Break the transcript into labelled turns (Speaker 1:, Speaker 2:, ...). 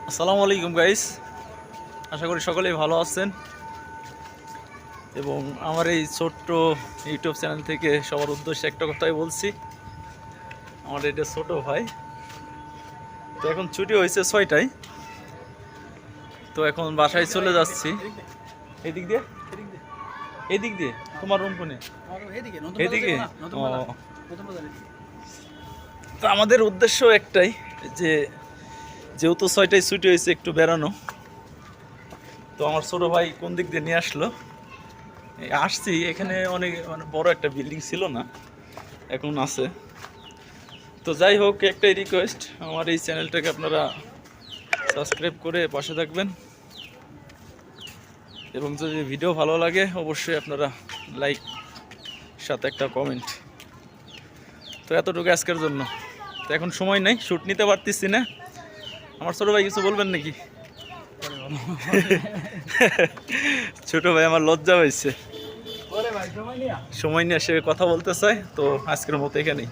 Speaker 1: আসসালামু আলাইকুম গাইস, আশা করি সকলেই ভালো আছেন এবং আমার এই ছোট্ট ইউটিউব চ্যানেল থেকে সবার উদ্দেশ্যে একটা কথাই বলছি। আমার এটা ছোট ভাই, তো এখন ছুটি হয়েছে 6টায়, তো এখন বাসায় চলে যাচ্ছি। এদিক দিয়ে এদিক দিয়ে তোমার রুম কোনে? এদিকে। ও, তো আমাদের উদ্দেশ্য একটাই, যে যেহেতু 6টায় ছুটি হয়েছে একটু বেড়ানো। তো আমার ছোট ভাই কোন দিক দিয়ে নিয়ে আসলো, আসছি। এখানে অনেক বড় একটা বিল্ডিং ছিল না, এখন আছে। তো যাই হোক, একটাই রিকোয়েস্ট, আমার এই চ্যানেলটাকে আপনারা সাবস্ক্রাইব করে পাশে থাকবেন এবং যদি ভিডিও ভালো লাগে অবশ্যই আপনারা লাইক সাথে একটা কমেন্ট। তো এতটুকু আজকের জন্য। তো এখন সময় নেই, শ্যুট নিতে পারতেছি না। আমার ছোট ভাই কিছু বলবেন নাকি? ছোট ভাই আমার লজ্জা হয়েছে, সময় নিয়ে সে কথা বলতে চায়। তো আজকের মতো এখানেই।